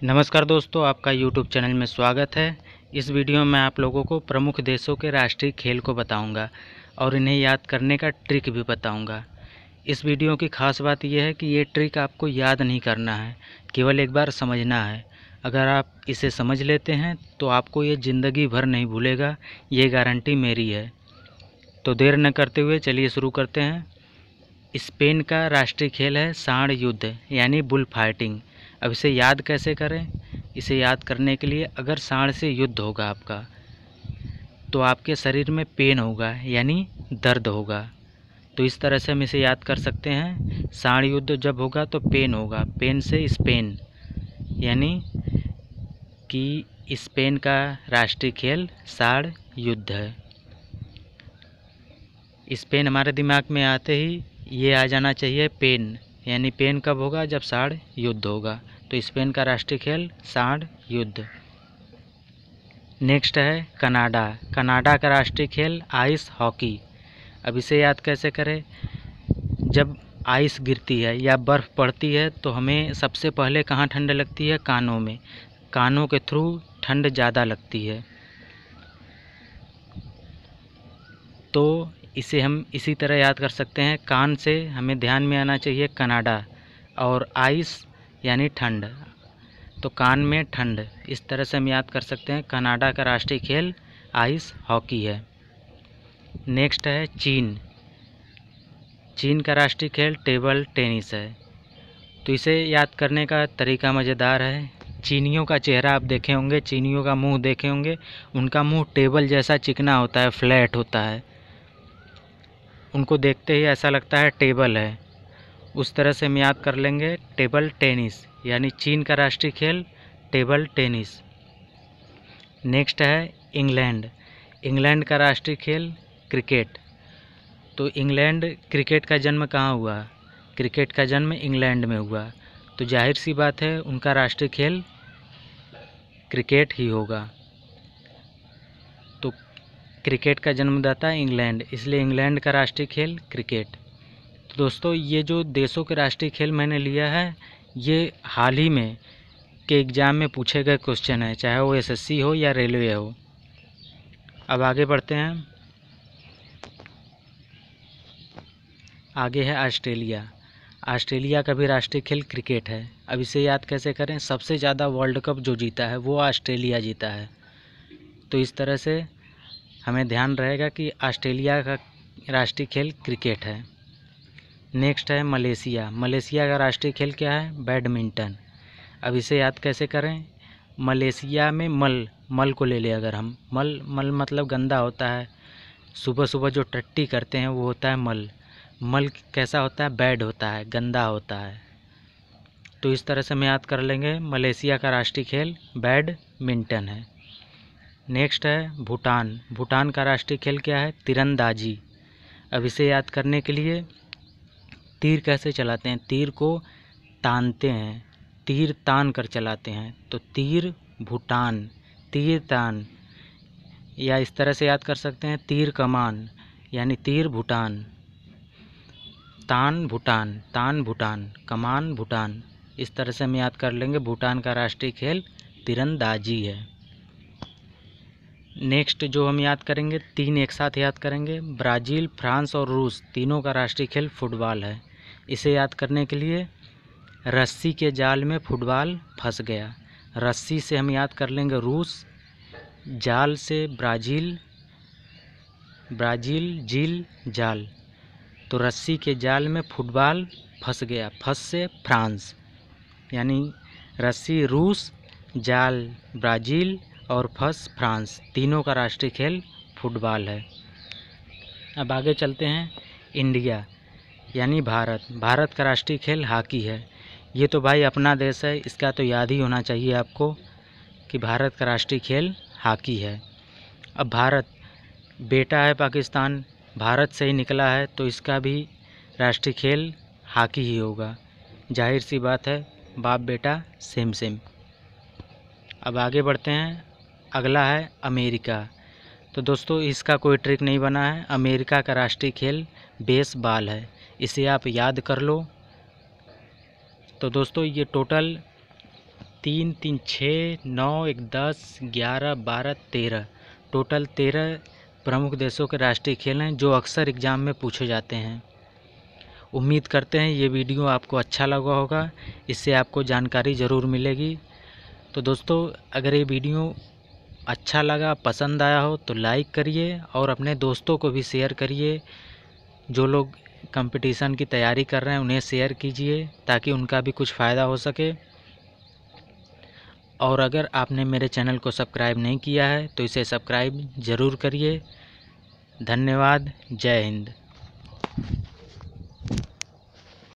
नमस्कार दोस्तों, आपका YouTube चैनल में स्वागत है। इस वीडियो में आप लोगों को प्रमुख देशों के राष्ट्रीय खेल को बताऊंगा और इन्हें याद करने का ट्रिक भी बताऊंगा। इस वीडियो की खास बात यह है कि ये ट्रिक आपको याद नहीं करना है, केवल एक बार समझना है। अगर आप इसे समझ लेते हैं तो आपको ये ज़िंदगी भर नहीं भूलेगा, ये गारंटी मेरी है। तो देर न करते हुए चलिए शुरू करते हैं। स्पेन का राष्ट्रीय खेल है सांड युद्ध यानी बुल फाइटिंग। अब इसे याद कैसे करें? इसे याद करने के लिए अगर सांड से युद्ध होगा आपका तो आपके शरीर में पेन होगा यानी दर्द होगा। तो इस तरह से हम इसे याद कर सकते हैं। सांड युद्ध जब होगा तो पेन होगा, पेन से स्पेन, यानी कि स्पेन का राष्ट्रीय खेल सांड युद्ध है। स्पेन हमारे दिमाग में आते ही ये आ जाना चाहिए पेन, यानी पेन कब होगा? जब सांड युद्ध होगा। तो स्पेन का राष्ट्रीय खेल सांड युद्ध। नेक्स्ट है कनाडा। कनाडा का राष्ट्रीय खेल आइस हॉकी। अब इसे याद कैसे करें? जब आइस गिरती है या बर्फ़ पड़ती है तो हमें सबसे पहले कहाँ ठंड लगती है? कानों में। कानों के थ्रू ठंड ज़्यादा लगती है। तो इसे हम इसी तरह याद कर सकते हैं। कान से हमें ध्यान में आना चाहिए कनाडा, और आइस यानी ठंड, तो कान में ठंड। इस तरह से हम याद कर सकते हैं। कनाडा का राष्ट्रीय खेल आइस हॉकी है। नेक्स्ट है चीन। चीन का राष्ट्रीय खेल टेबल टेनिस है। तो इसे याद करने का तरीका मज़ेदार है। चीनियों का चेहरा आप देखे होंगे, चीनियों का मुंह देखे होंगे। उनका मुंह टेबल जैसा चिकना होता है, फ्लैट होता है। उनको देखते ही ऐसा लगता है टेबल है। उस तरह से हम याद कर लेंगे टेबल टेनिस, यानी चीन का राष्ट्रीय खेल टेबल टेनिस। नेक्स्ट है इंग्लैंड। इंग्लैंड का राष्ट्रीय खेल क्रिकेट। तो इंग्लैंड, क्रिकेट का जन्म कहाँ हुआ? क्रिकेट का जन्म इंग्लैंड में हुआ। तो जाहिर सी बात है उनका राष्ट्रीय खेल क्रिकेट ही होगा। तो क्रिकेट का जन्मदाता इंग्लैंड, इसलिए इंग्लैंड का राष्ट्रीय खेल क्रिकेट। तो दोस्तों, ये जो देशों के राष्ट्रीय खेल मैंने लिया है, ये हाल ही में के एग्ज़ाम में पूछे गए क्वेश्चन है, चाहे वो एसएससी हो या रेलवे हो। अब आगे बढ़ते हैं। आगे है ऑस्ट्रेलिया। ऑस्ट्रेलिया का भी राष्ट्रीय खेल क्रिकेट है। अब इसे याद कैसे करें? सबसे ज़्यादा वर्ल्ड कप जो जीता है वो ऑस्ट्रेलिया जीता है। तो इस तरह से हमें ध्यान रहेगा कि ऑस्ट्रेलिया का राष्ट्रीय खेल क्रिकेट है। नेक्स्ट है मलेशिया। मलेशिया का राष्ट्रीय खेल क्या है? बैडमिंटन। अब इसे याद कैसे करें? मलेशिया में मल को ले ले, अगर हम मल मतलब गंदा होता है। सुबह सुबह जो टट्टी करते हैं वो होता है मल। मल कैसा होता है? बैड होता है, गंदा होता है। तो इस तरह से हम याद कर लेंगे मलेशिया का राष्ट्रीय खेल बैडमिंटन है। नेक्स्ट है भूटान। भूटान का राष्ट्रीय खेल क्या है? तीरंदाजी। अब इसे याद करने के लिए तीर कैसे चलाते हैं? तीर को तानते हैं, तीर तान कर चलाते हैं। तो तीर भूटान, तीर तान, या इस तरह से याद कर सकते हैं तीर कमान, यानी तीर भूटान। तान भूटान, तान भूटान, कमान भूटान। इस तरह से हम याद कर लेंगे। भूटान का राष्ट्रीय खेल तीरंदाजी है। नेक्स्ट जो हम याद करेंगे, तीन एक साथ याद करेंगे। ब्राज़ील, फ्रांस और रूस तीनों का राष्ट्रीय खेल फुटबॉल है। इसे याद करने के लिए रस्सी के जाल में फुटबॉल फंस गया। रस्सी से हम याद कर लेंगे रूस, जाल से ब्राज़ील, झील, जाल। तो रस्सी के जाल में फुटबॉल फंस गया, फंस से फ्रांस, यानी रस्सी रूस, जाल ब्राज़ील और फंस फ्रांस। तीनों का राष्ट्रीय खेल फुटबॉल है। अब आगे चलते हैं। इंडिया यानी भारत। भारत का राष्ट्रीय खेल हॉकी है। ये तो भाई अपना देश है, इसका तो याद ही होना चाहिए आपको कि भारत का राष्ट्रीय खेल हॉकी है। अब भारत बेटा है पाकिस्तान, भारत से ही निकला है, तो इसका भी राष्ट्रीय खेल हॉकी ही होगा। जाहिर सी बात है, बाप बेटा सेम सेम। अब आगे बढ़ते हैं। अगला है अमेरिका। तो दोस्तों, इसका कोई ट्रिक नहीं बना है। अमेरिका का राष्ट्रीय खेल बेसबॉल है। इसे आप याद कर लो। तो दोस्तों, ये टोटल 3 3 6 9 1 10 11 12 13 टोटल 13 प्रमुख देशों के राष्ट्रीय खेल हैं जो अक्सर एग्ज़ाम में पूछे जाते हैं। उम्मीद करते हैं ये वीडियो आपको अच्छा लगा होगा, इससे आपको जानकारी ज़रूर मिलेगी। तो दोस्तों, अगर ये वीडियो अच्छा लगा, पसंद आया हो तो लाइक करिए और अपने दोस्तों को भी शेयर करिए। जो लोग कंपटीशन की तैयारी कर रहे हैं उन्हें शेयर कीजिए ताकि उनका भी कुछ फ़ायदा हो सके। और अगर आपने मेरे चैनल को सब्सक्राइब नहीं किया है तो इसे सब्सक्राइब ज़रूर करिए। धन्यवाद। जय हिंद।